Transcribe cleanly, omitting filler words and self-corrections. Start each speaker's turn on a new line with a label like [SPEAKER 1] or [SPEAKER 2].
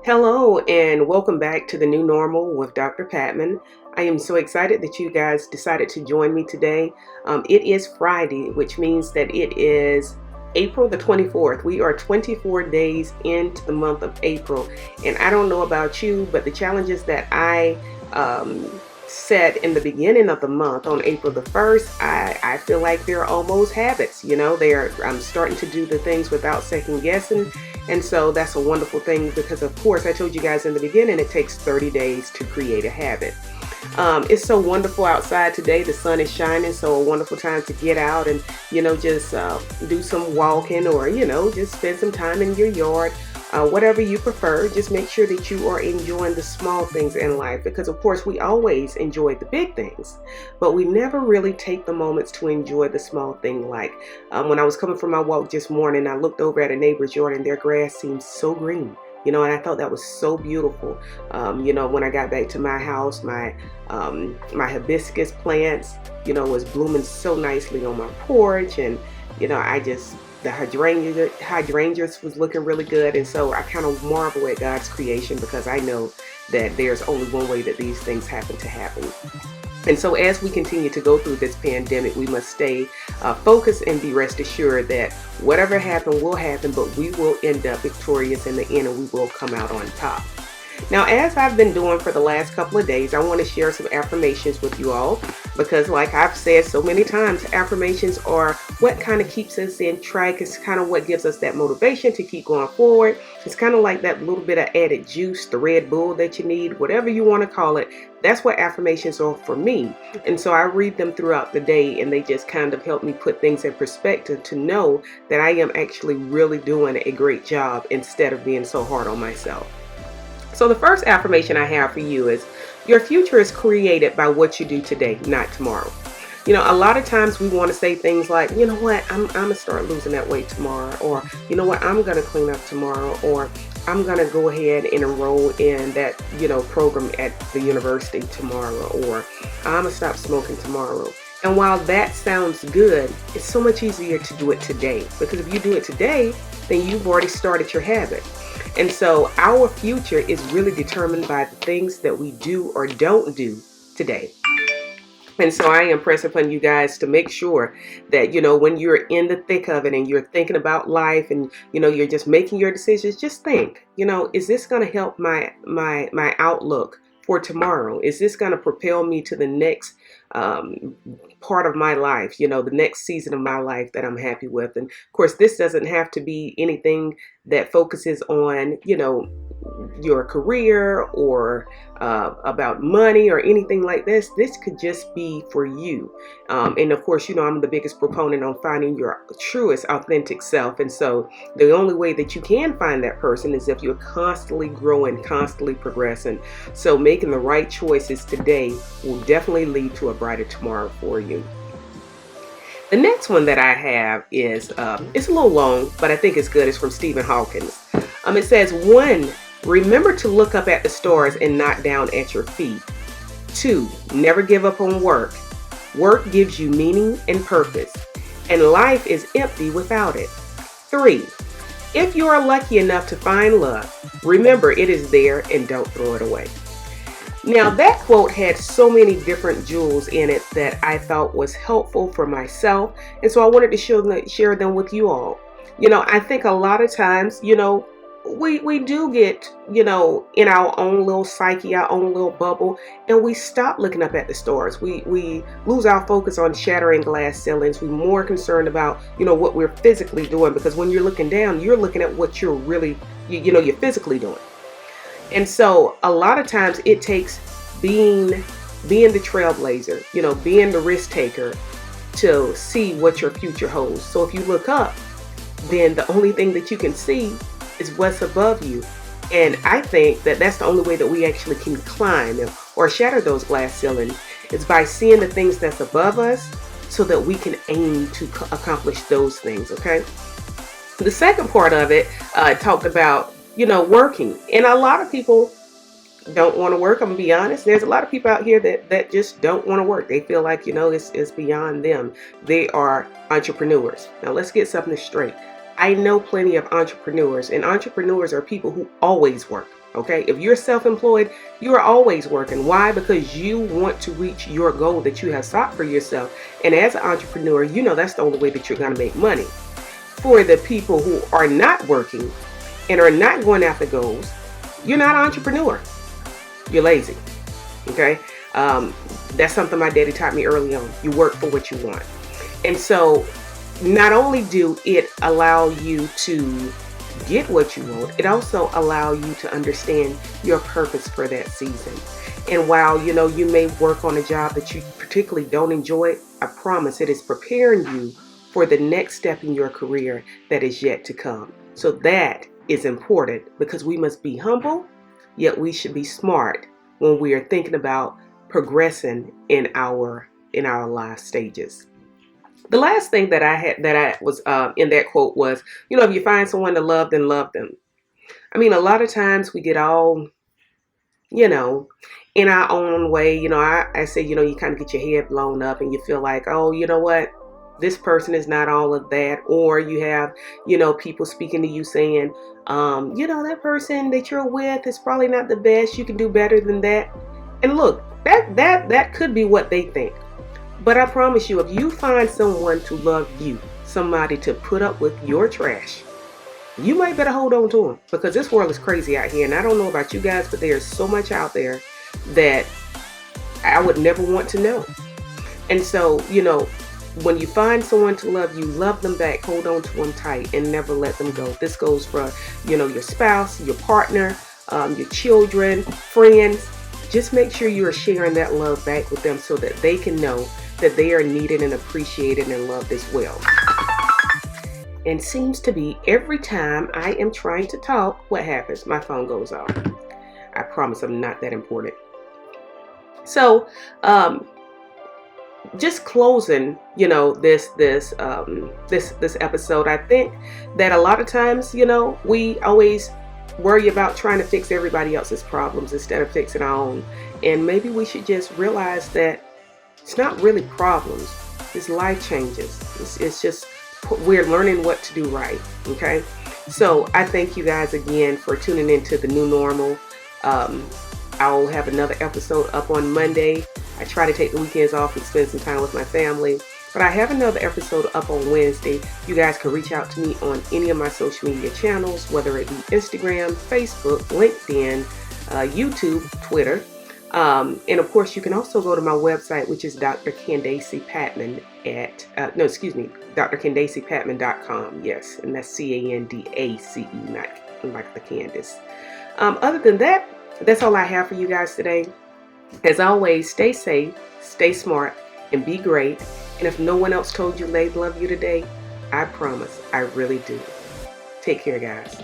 [SPEAKER 1] Hello and welcome back to the new normal with Dr. Patman. I am so excited that you guys decided to join me today. It is Friday, which means that it is April the 24th. We are 24 days into the month of April, and I don't know about you, but the challenges that I set in the beginning of the month on April the 1st, I feel like they're almost habits. I'm starting to do the things without second guessing. And so that's a wonderful thing because, of course, I told you guys in the beginning, it takes 30 days to create a habit. It's so wonderful outside today. The sun is shining, so a wonderful time to get out and, just do some walking or, just spend some time in your yard. Whatever you prefer, just make sure that you are enjoying the small things in life because, of course, we always enjoy the big things, but we never really take the moments to enjoy the small thing. Like when I was coming from my walk this morning, I looked over at a neighbor's yard and their grass seemed so green. And I thought that was so beautiful. When I got back to my house, my hibiscus plants, was blooming so nicely on my porch, and the hydrangeas was looking really good. And so I kind of marvel at God's creation because I know that there's only one way that these things happen. And so as we continue to go through this pandemic, we must stay focused and be rest assured that whatever happened will happen, but we will end up victorious in the end and we will come out on top. Now, as I've been doing for the last couple of days, I want to share some affirmations with you all because, like I've said so many times, affirmations are what kind of keeps us in track. It's kind of what gives us that motivation to keep going forward. It's kind of like that little bit of added juice, the Red Bull that you need, whatever you want to call it. That's what affirmations are for me. And so I read them throughout the day and they just kind of help me put things in perspective to know that I am actually really doing a great job instead of being so hard on myself. So the first affirmation I have for you is your future is created by what you do today, not tomorrow. A lot of times we want to say things like, you know what, I'm going to start losing that weight tomorrow, or you know what, I'm going to clean up tomorrow, or I'm going to go ahead and enroll in that, program at the university tomorrow, or I'm going to stop smoking tomorrow. And while that sounds good, it's so much easier to do it today, because if you do it today, then you've already started your habit. And so our future is really determined by the things that we do or don't do today. And so I impress upon you guys to make sure that, when you're in the thick of it and you're thinking about life and, you're just making your decisions, just think, is this going to help my outlook for tomorrow? Is this going to propel me to the next part of my life, the next season of my life that I'm happy with? And of course, this doesn't have to be anything that focuses on, your career or about money or anything like this. This could just be for you. And of course, I'm the biggest proponent on finding your truest, authentic self. And so the only way that you can find that person is if you're constantly growing, constantly progressing. So making the right choices today will definitely lead to a brighter tomorrow for you. The next one that I have is, it's a little long, but I think it's good. It's from Stephen Hawkins. It says, 1, remember to look up at the stars and not down at your feet. 2, never give up on work. Work gives you meaning and purpose, and life is empty without it. 3, if you are lucky enough to find love, remember it is there and don't throw it away. Now that quote had so many different jewels in it that I thought was helpful for myself, and so I wanted to share them with you all. I think a lot of times, we do get, in our own little psyche, our own little bubble, and we stop looking up at the stars. We lose our focus on shattering glass ceilings. We're more concerned about, what we're physically doing, because when you're looking down, you're looking at what you're really, you're physically doing. And so a lot of times it takes being the trailblazer, being the risk taker to see what your future holds. So if you look up, then the only thing that you can see is what's above you. And I think that that's the only way that we actually can climb or shatter those glass ceilings is by seeing the things that's above us so that we can aim to accomplish those things, okay? The second part of it talked about, working. And a lot of people don't want to work. I'm going to be honest. There's a lot of people out here that just don't want to work. They feel like, it's beyond them. They are entrepreneurs. Now, let's get something straight. I know plenty of entrepreneurs, and entrepreneurs are people who always work. Okay, if you're self-employed, you are always working. Why? Because you want to reach your goal that you have sought for yourself. And as an entrepreneur, you know that's the only way that you're going to make money. For the people who are not working and are not going after goals, you're not an entrepreneur. You're lazy. Okay, that's something my daddy taught me early on. You work for what you want. And so not only do it allow you to get what you want, it also allow you to understand your purpose for that season. And while you may work on a job that you particularly don't enjoy, I promise it is preparing you for the next step in your career that is yet to come. So that is important, because we must be humble, yet we should be smart when we are thinking about progressing in our life stages. The last thing that I was in that quote was, if you find someone to love, then love them. I mean, a lot of times we get all, in our own way. I say, you kind of get your head blown up and you feel like, oh, you know what? This person is not all of that. Or you have, people speaking to you saying, that person that you're with is probably not the best. You can do better than that. And look, that could be what they think. But I promise you, if you find someone to love you, somebody to put up with your trash, you might better hold on to them, because this world is crazy out here. And I don't know about you guys, but there's so much out there that I would never want to know. And so, when you find someone to love you, love them back, hold on to them tight, and never let them go. This goes for, your spouse, your partner, your children, friends. Just make sure you are sharing that love back with them so that they can know that they are needed and appreciated and loved as well. And seems to be every time I am trying to talk, what happens? My phone goes off. I promise I'm not that important. So, just closing, this episode, I think that a lot of times, we always worry about trying to fix everybody else's problems instead of fixing our own. And maybe we should just realize that it's not really problems, it's life changes. It's just we're learning what to do right. Okay, so I thank you guys again for tuning into the new normal. I'll have another episode up on Monday. I try to take the weekends off and spend some time with my family. But I have another episode up on Wednesday. You guys can reach out to me on any of my social media channels, whether it be Instagram, Facebook, LinkedIn, YouTube, Twitter. And of course, you can also go to my website, which is Dr. Candace Patman drcandacepatman.com. Yes, and that's CANDACE, not like the Candace. Other than that, that's all I have for you guys today. As always, stay safe, stay smart, and be great. And if no one else told you they love you today, I promise I really do. Take care, guys.